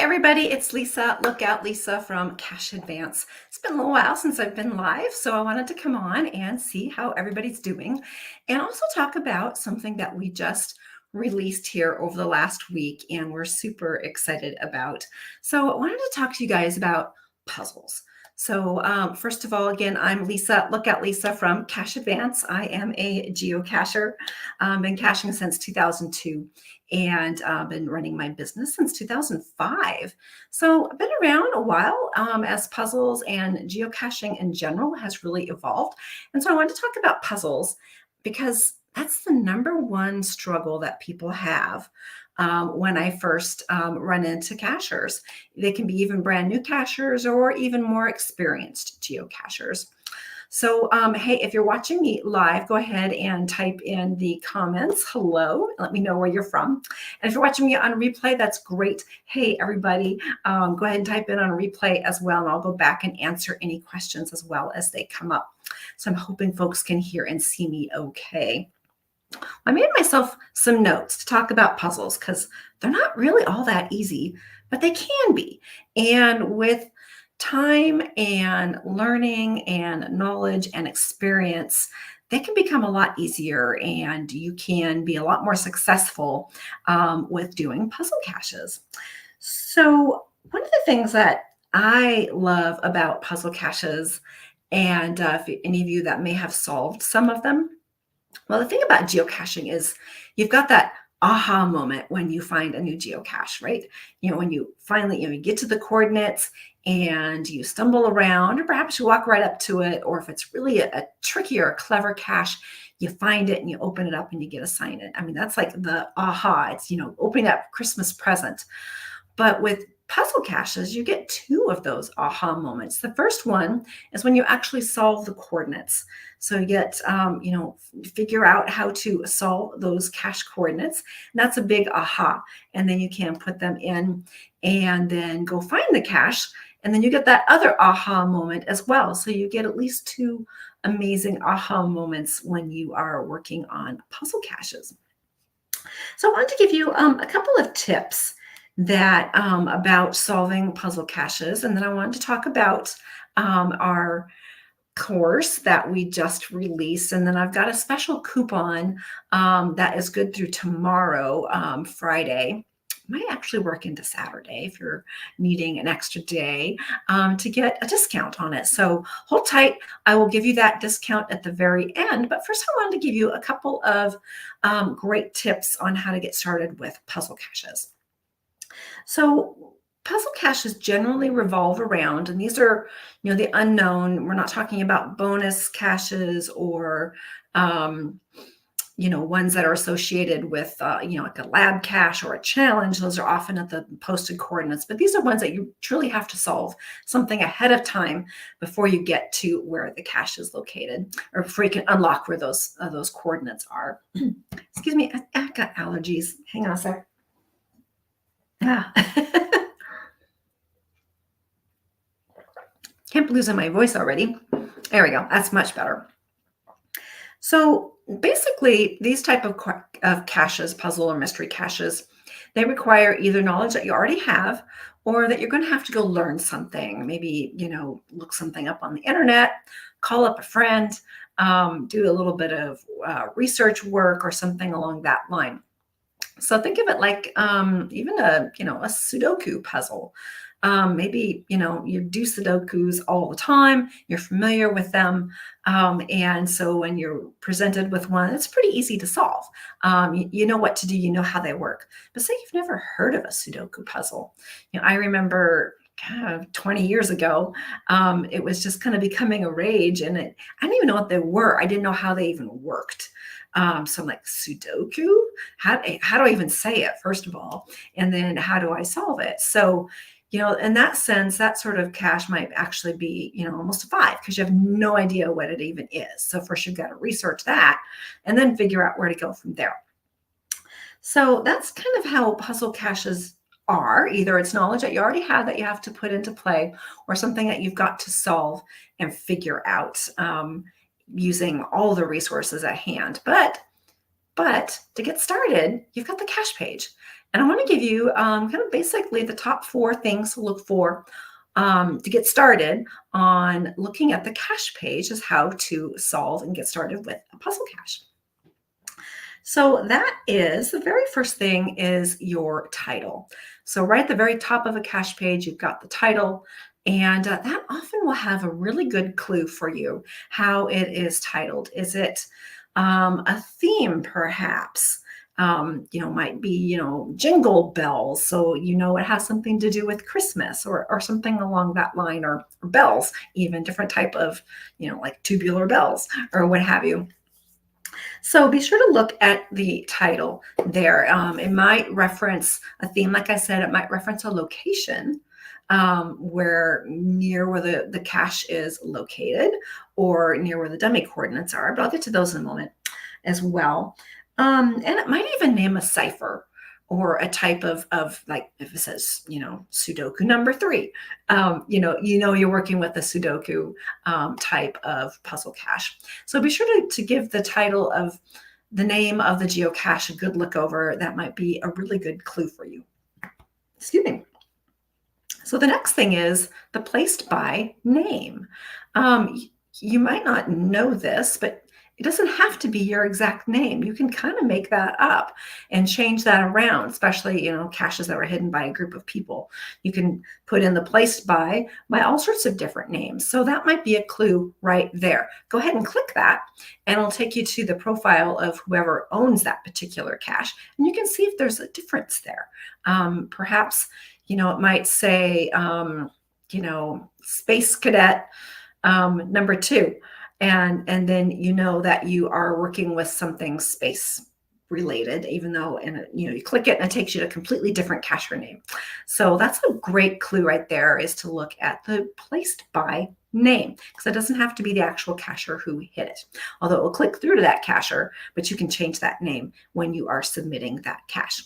everybody, it's Lisa. Look out, Lisa from Cash Advance. It's been a little while since I've been live, so I wanted to come on and see how everybody's doing and also talk about something that we just released here over the last week and we're super excited about. So I wanted to talk to you guys about puzzles. So first of all, again, I'm Lisa. Look out, Lisa from Cash Advance. I am a geocacher. Been caching since 2002 and been running my business since 2005. So I've been around a while as puzzles and geocaching in general has really evolved. And so I wanted to talk about puzzles because that's the number one struggle that people have when I first run into cachers. They can be even brand new cachers or even more experienced geocachers. So, hey, if you're watching me live, go ahead and type in the comments, hello, let me know where you're from. And if you're watching me on replay, that's great. Hey, everybody, go ahead and type in on replay as well, and I'll go back and answer any questions as well as they come up. So I'm hoping folks can hear and see me okay. I made myself some notes to talk about puzzles because they're not really all that easy, but they can be. And with time and learning and knowledge and experience, they can become a lot easier and you can be a lot more successful with doing puzzle caches. So one of the things that I love about puzzle caches, and if any of you that may have solved some of them, well, the thing about geocaching is you've got that aha moment when you find a new geocache, right? When you finally, you get to the coordinates and you stumble around, or perhaps you walk right up to it, or if it's really a tricky or a clever cache, you find it and you open it up and you get assigned it. I mean, that's like the aha. It's, opening up Christmas present. But with puzzle caches, you get two of those aha moments. The first one is when you actually solve the coordinates. So you get, figure out how to solve those cache coordinates. And that's a big aha. And then you can put them in and then go find the cache. And then you get that other aha moment as well. So you get at least two amazing aha moments when you are working on puzzle caches. So I wanted to give you a couple of tips that about solving puzzle caches. And then I wanted to talk about our course that we just released. And then I've got a special coupon that is good through tomorrow, Friday. Might actually work into Saturday if you're needing an extra day to get a discount on it. So hold tight. I will give you that discount at the very end. But first, I wanted to give you a couple of great tips on how to get started with puzzle caches. So puzzle caches generally revolve around, and these are, the unknown. We're not talking about bonus caches or, ones that are associated with, like a lab cache or a challenge. Those are often at the posted coordinates, but these are ones that you truly have to solve something ahead of time before you get to where the cache is located, or before you can unlock where those coordinates are. Excuse me, I've got allergies. Hang on a sec. Can't be losing my voice already. There we go. That's much better. So basically, these type of caches, puzzle or mystery caches, they require either knowledge that you already have or that you're going to have to go learn something. Maybe, look something up on the internet, call up a friend, do a little bit of research work or something along that line. So think of it like even a Sudoku puzzle. Maybe, you do Sudokus all the time, you're familiar with them. And so when you're presented with one, it's pretty easy to solve. You know what to do, you know how they work. But say you've never heard of a Sudoku puzzle. I remember 20 years ago, it was just kind of becoming a rage, and I didn't even know what they were. I didn't know how they even worked. So I'm like, Sudoku? How do I even say it, first of all? And then how do I solve it? So, in that sense, that sort of cache might actually be, almost a 5 because you have no idea what it even is. So first you've got to research that and then figure out where to go from there. So that's kind of how puzzle caches are. Either it's knowledge that you already have that you have to put into play, or something that you've got to solve and figure out using all the resources at hand. But But to get started, you've got the cache page. And I want to give you kind of basically the top 4 things to look for to get started on looking at the cache page is how to solve and get started with a puzzle cache. So that is the very first thing is your title. So right at the very top of a cache page, you've got the title, and that often will have a really good clue for you how it is titled. Is it a theme, perhaps? Might be, jingle bells. So, it has something to do with Christmas or something along that line, or bells, even different type of, like tubular bells or what have you. So be sure to look at the title there. It might reference a theme. Like I said, it might reference a location where near where the cache is located or near where the dummy coordinates are. But I'll get to those in a moment as well. And it might even name a cipher or a type of like if it says, Sudoku number 3, you're working with a Sudoku type of puzzle cache. So be sure to give the title of the name of the geocache a good look over. That might be a really good clue for you. Excuse me. So the next thing is the placed by name. You might not know this, but it doesn't have to be your exact name. You can kind of make that up and change that around, especially, caches that were hidden by a group of people. You can put in the placed by all sorts of different names. So that might be a clue right there. Go ahead and click that, and it'll take you to the profile of whoever owns that particular cache. And you can see if there's a difference there. Perhaps, it might say, Space Cadet number 2. And then that you are working with something space related, even though you click it and it takes you to a completely different cacher name. So that's a great clue right there, is to look at the placed by name, because it doesn't have to be the actual cacher who hit it, although it will click through to that cacher, but you can change that name when you are submitting that cache.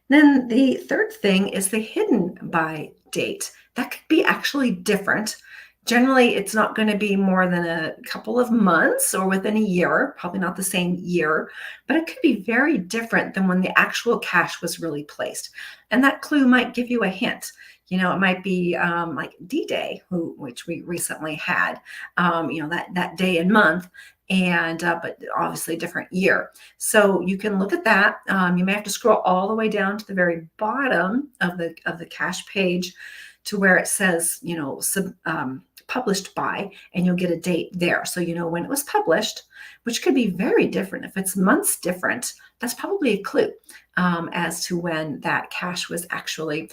Then the third thing is the hidden by date. That could be actually different. Generally, it's not going to be more than a couple of months or within a year, probably not the same year, but it could be very different than when the actual cache was really placed. And that clue might give you a hint. It might be like D-Day, which we recently had, that day and month, and but obviously a different year. So you can look at that. You may have to scroll all the way down to the very bottom of the cache page to where it says, published by, and you'll get a date there. So when it was published, which could be very different. If it's months different, that's probably a clue as to when that cache was actually,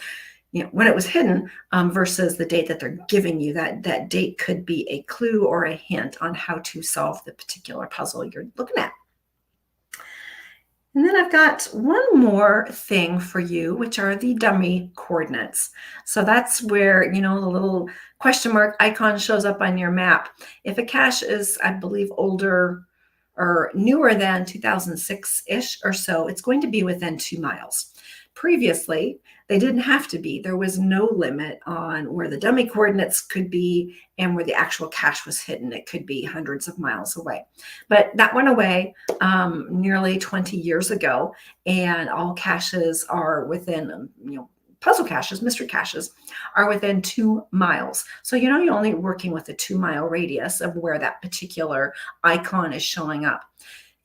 when it was hidden versus the date that they're giving you. That date could be a clue or a hint on how to solve the particular puzzle you're looking at. And then I've got one more thing for you, which are the dummy coordinates. So that's where, the little question mark icon shows up on your map. If a cache is, I believe, older or newer than 2006-ish or so, it's going to be within 2 miles. Previously, they didn't have to be. There was no limit on where the dummy coordinates could be and where the actual cache was hidden. It could be hundreds of miles away. But that went away nearly 20 years ago, and all caches are within, puzzle caches, mystery caches, are within 2 miles. So, you're only working with a 2-mile radius of where that particular icon is showing up.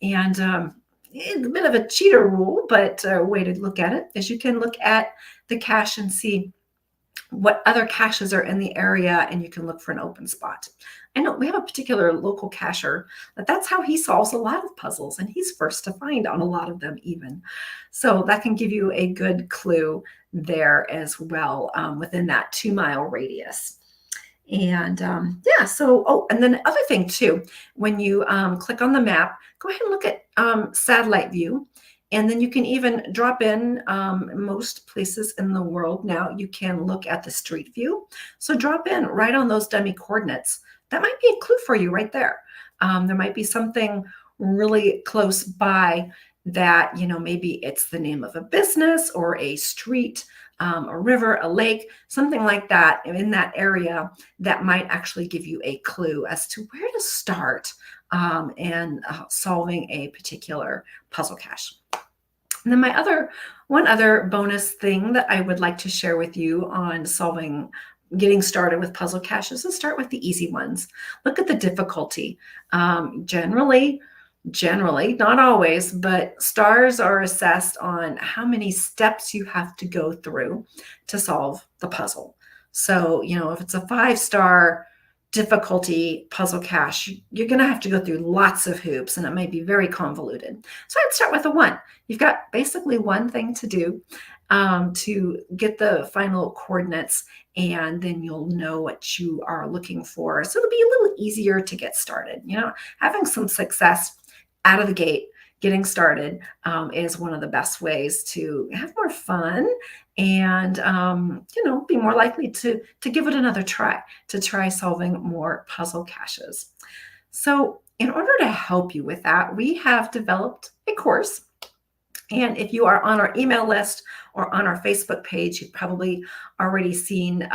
And it's a bit of a cheater rule, but a way to look at it is you can look at the cache and see what other caches are in the area, and you can look for an open spot. I know we have a particular local cacher that's how he solves a lot of puzzles, and he's first to find on a lot of them even. So that can give you a good clue there as well within that 2-mile radius. And and then the other thing too, when you click on the map, go ahead and look at satellite view. And then you can even drop in most places in the world now, you can look at the street view. So drop in right on those dummy coordinates. That might be a clue for you right there. There might be something really close by that, maybe it's the name of a business or a street, a river, a lake, something like that in that area that might actually give you a clue as to where to start in solving a particular puzzle cache. And then one other bonus thing that I would like to share with you on getting started with puzzle caches is start with the easy ones. Look at the difficulty. Generally, not always, but stars are assessed on how many steps you have to go through to solve the puzzle. So, if it's a 5-star difficulty puzzle cache, you're going to have to go through lots of hoops and it might be very convoluted. So I'd start with a 1. You've got basically one thing to do to get the final coordinates, and then you'll know what you are looking for. So it'll be a little easier to get started. Having some success out of the gate, getting started is one of the best ways to have more fun and be more likely to give it another try, to try solving more puzzle caches. So in order to help you with that, we have developed a course. And if you are on our email list or on our Facebook page, you've probably already seen,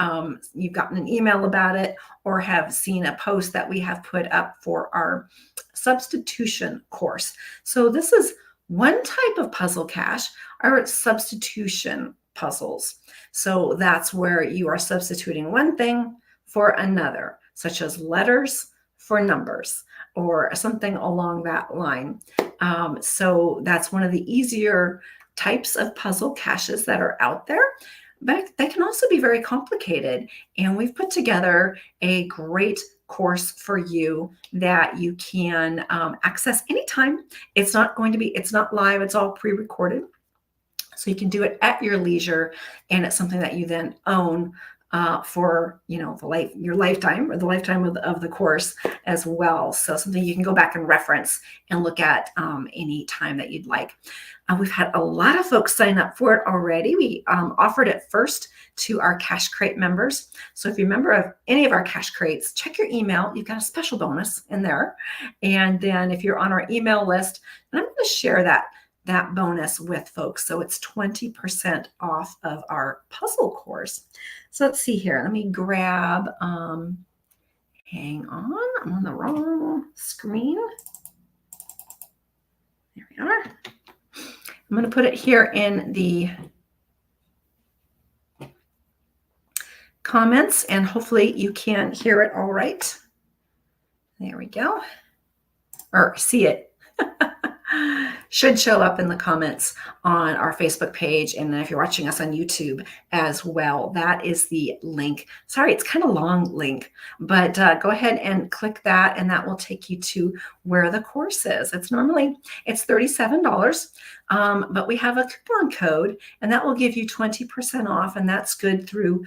you've gotten an email about it or have seen a post that we have put up for our substitution course. So this is one type of puzzle cache, are substitution puzzles. So that's where you are substituting one thing for another, such as letters for numbers or something along that line. So that's one of the easier types of puzzle caches that are out there, but they can also be very complicated. And we've put together a great course for you that you can access anytime. It's not live, it's all pre-recorded. So you can do it at your leisure, and it's something that you then own for your lifetime or the lifetime of the course as well. So something you can go back and reference and look at any time that you'd like. We've had a lot of folks sign up for it already. We offered it first to our Cache Crate members. So if you're a member of any of our Cache Crates, check your email. You've got a special bonus in there. And then if you're on our email list, and I'm going to share that bonus with folks. So it's 20% off of our puzzle course. So let's see here. Let me grab, hang on, I'm on the wrong screen. There we are. I'm going to put it here in the comments, and hopefully you can hear it all right. There we go. Or see it. Should show up in the comments on our Facebook page. And then if you're watching us on YouTube as well, that is the link. Sorry, it's kind of long link, but go ahead and click that, and that will take you to where the course is. It's $37, but we have a coupon code, and that will give you 20% off, and that's good through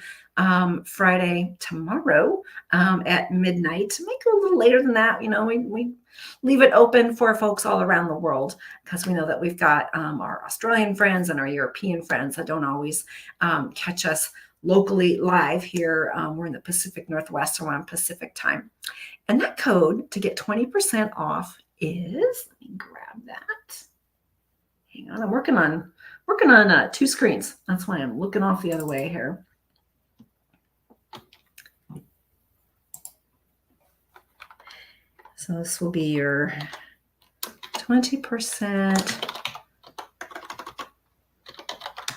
Friday tomorrow at midnight. Make it a little later than that. We leave it open for folks all around the world, because we know that we've got our Australian friends and our European friends that don't always catch us locally live here. We're in the Pacific Northwest, so we're on Pacific time. And that code to get 20% off is, let me grab that. Hang on, I'm working on 2 screens. That's why I'm looking off the other way here. So this will be your 20%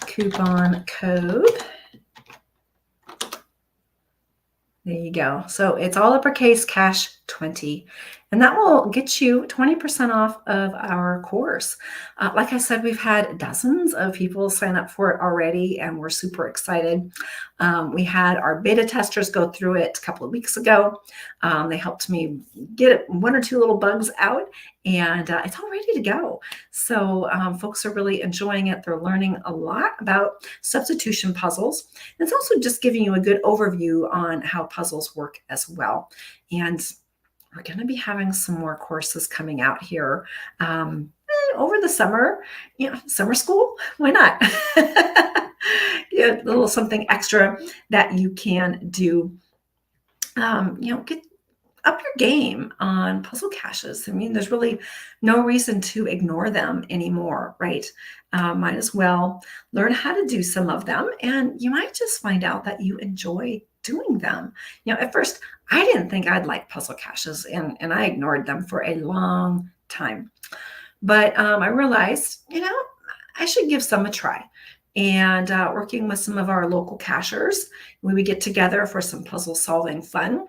coupon code. There you go. So it's all uppercase cache 20, and that will get you 20% off of our course. Like I said, we've had dozens of people sign up for it already, and we're super excited. We had our beta testers go through it a couple of weeks ago. They helped me get 1 or 2 little bugs out, and it's all ready to go. So folks are really enjoying it. They're learning a lot about substitution puzzles. And it's also just giving you a good overview on how puzzles work as well. And we're going to be having some more courses coming out here over the summer. Summer school, why not? A little something extra that you can do. up your game on puzzle caches. I mean, there's really no reason to ignore them anymore, right? Might as well learn how to do some of them, and you might just find out that you enjoy doing them. At first, I didn't think I'd like puzzle caches, and I ignored them for a long time. But I realized, I should give some a try. And working with some of our local cachers, we would get together for some puzzle solving fun,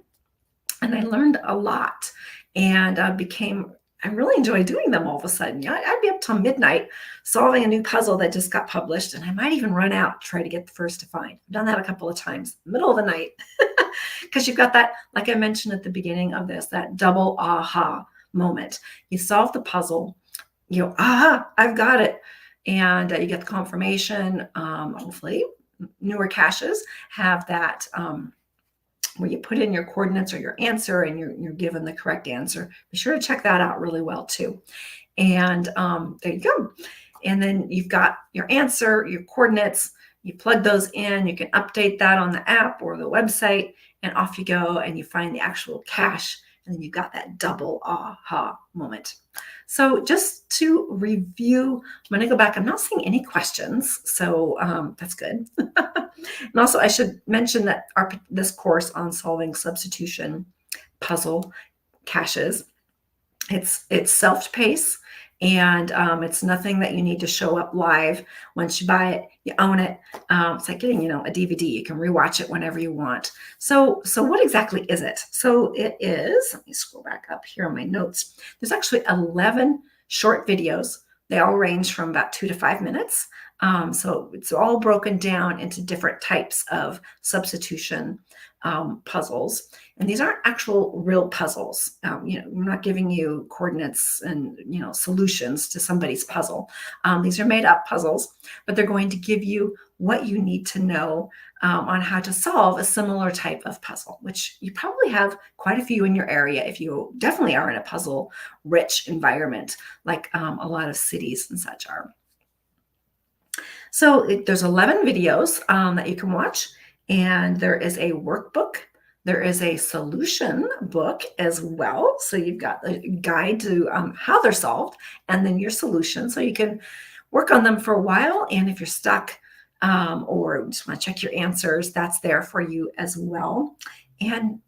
and I learned a lot and I really enjoy doing them all of a sudden. I'd be up till midnight solving a new puzzle that just got published, and I might even run out, try to get the first to find. I've done that a couple of times, middle of the night, because you've got that, like I mentioned at the beginning of this, that double aha moment. You solve the puzzle, aha, I've got it. And you get the confirmation. Hopefully, newer caches have that. Where you put in your coordinates or your answer and you're given the correct answer. Be sure to check that out really well too. And there you go. And then you've got your answer, your coordinates, you plug those in, you can update that on the app or the website, and off you go and you find the actual cache, and then you've got that double aha moment. So just to review, I'm going to go back. I'm not seeing any questions, so that's good. And also, I should mention that this course on solving substitution puzzle caches, it's self-paced, and it's nothing that you need to show up live. Once you buy it, you own it. It's like getting, a DVD. You can rewatch it whenever you want. So what exactly is it? So it is, let me scroll back up here on my notes. There's actually 11 short videos. They all range from about 2 to 5 minutes. So it's all broken down into different types of substitution puzzles. And these aren't actual real puzzles. We're not giving you coordinates and, solutions to somebody's puzzle. These are made up puzzles, but they're going to give you what you need to know on how to solve a similar type of puzzle, which you probably have quite a few in your area if you definitely are in a puzzle-rich environment like a lot of cities and such are. So there's 11 videos that you can watch, and there is a workbook. There is a solution book as well. So you've got a guide to how they're solved, and then your solution. So you can work on them for a while. And if you're stuck or just want to check your answers, that's there for you as well. And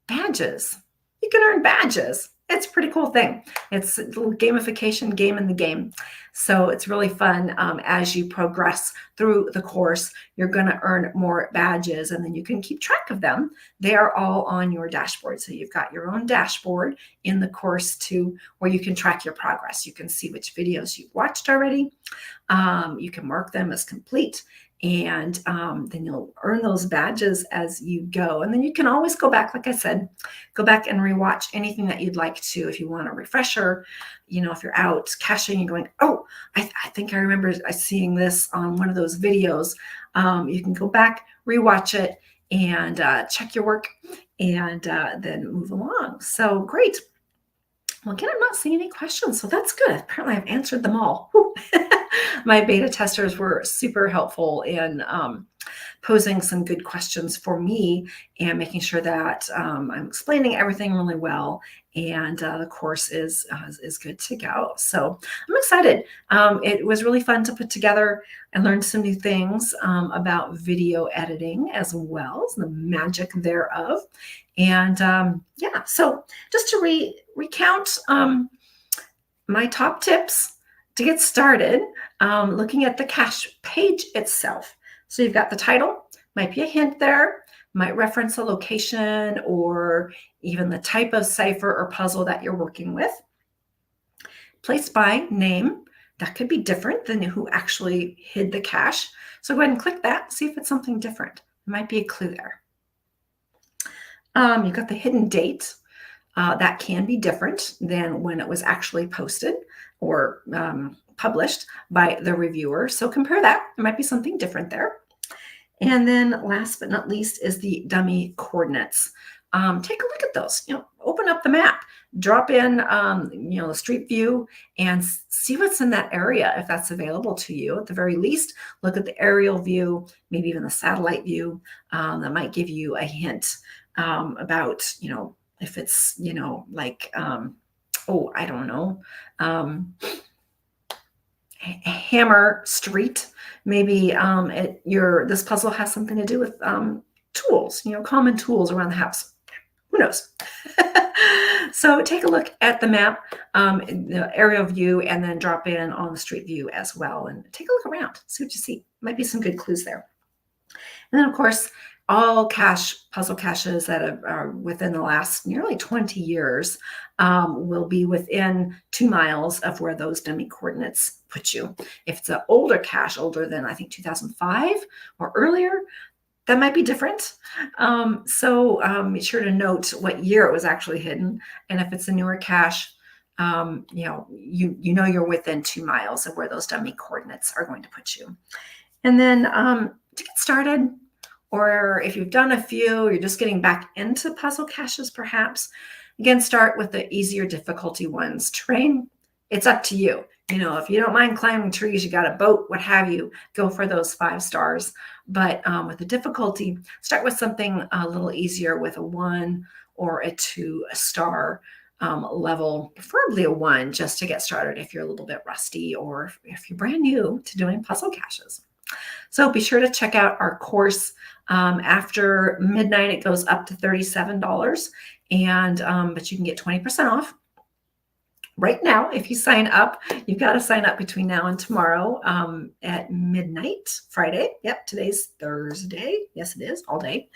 badges. You can earn badges. It's a pretty cool thing. It's a little gamification game in the game. So it's really fun. As you progress through the course, you're going to earn more badges, and then you can keep track of them. They are all on your dashboard. So you've got your own dashboard in the course too, where you can track your progress. You can see which videos you've watched already. You can mark them as complete. And then you'll earn those badges as you go. And then you can always go back, like I said, go back and rewatch anything that you'd like to. If you want a refresher, if you're out caching and going, oh, I think I remember seeing this on one of those videos. You can go back, rewatch it, and check your work, and then move along. So great. Well, again, I'm not seeing any questions, so that's good. Apparently, I've answered them all. My beta testers were super helpful in posing some good questions for me and making sure that I'm explaining everything really well, and the course is good to go. So I'm excited. It was really fun to put together and learn some new things about video editing as well, the magic thereof. And yeah, so just to recount my top tips to get started, looking at the cache page itself. So you've got the title, might be a hint there, might reference a location or even the type of cipher or puzzle that you're working with. Place by name, that could be different than who actually hid the cache. So go ahead and click that, see if it's something different. There might be a clue there. You've got the hidden date. That can be different than when it was actually posted or published by the reviewer. So compare that. There might be something different there. And then last but not least is the dummy coordinates. Take a look at those. Open up the map, drop in, the street view, and see what's in that area if that's available to you. At the very least, look at the aerial view, maybe even the satellite view. That might give you a hint about, if it's, like, oh, I don't know, um, Hammer Street. Maybe this puzzle has something to do with tools, common tools around the house. Who knows? So take a look at the map, the aerial view, and then drop in on the street view as well, and take a look around, see what you see. Might be some good clues there. And then, of course, all puzzle caches that are within the last nearly 20 years will be within 2 miles of where those dummy coordinates put you. If it's an older cache, older than I think 2005 or earlier, that might be different. So be sure to note what year it was actually hidden. And if it's a newer cache, you're within 2 miles of where those dummy coordinates are going to put you. And then to get started, or if you've done a few, you're just getting back into puzzle caches, perhaps, again, start with the easier difficulty ones. Terrain, it's up to you. If you don't mind climbing trees, you got a boat, what have you, go for those 5 stars. But with the difficulty, start with something a little easier with a 1 or a 2-star level, preferably a 1, just to get started if you're a little bit rusty or if you're brand new to doing puzzle caches. So be sure to check out our course. After midnight, it goes up to $37, but you can get 20% off right now if you sign up. You've got to sign up between now and tomorrow at midnight, Friday. Yep, today's Thursday. Yes, it is, all day.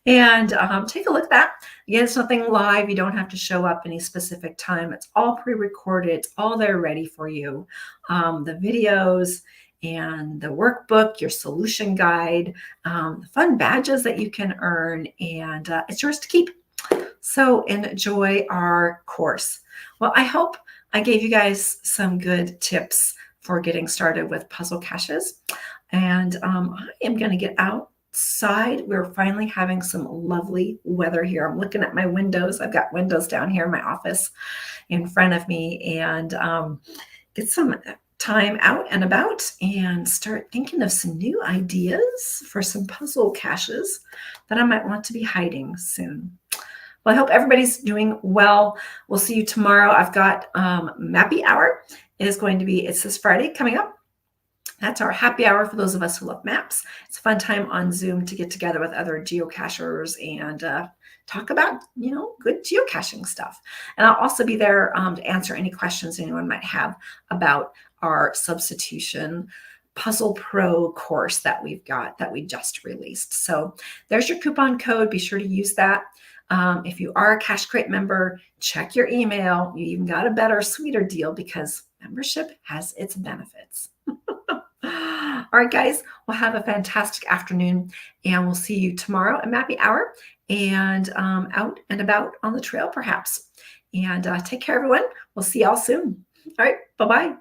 And take a look at that. Again, it's nothing live. You don't have to show up any specific time. It's all pre-recorded. It's all there ready for you. The videos and the workbook, your solution guide, the fun badges that you can earn, and it's yours to keep. So enjoy our course. Well, I hope I gave you guys some good tips for getting started with puzzle caches. And I am going to get outside. We're finally having some lovely weather here. I'm looking at my windows. I've got windows down here in my office in front of me, and get some time out and about and start thinking of some new ideas for some puzzle caches that I might want to be hiding soon. Well, I hope everybody's doing well. We'll see you tomorrow. I've got Mappy Hour. It's this Friday coming up. That's our happy hour for those of us who love maps. It's a fun time on Zoom to get together with other geocachers and talk about, good geocaching stuff. And I'll also be there to answer any questions anyone might have about our substitution Puzzle Pro course that we just released. So there's your coupon code. Be sure to use that. If you are a Cache Crate member, check your email. You even got a better, sweeter deal because membership has its benefits. All right, guys, we'll have a fantastic afternoon, and we'll see you tomorrow at Mappy Hour and out and about on the trail, perhaps. And take care, everyone. We'll see y'all soon. All right, bye-bye.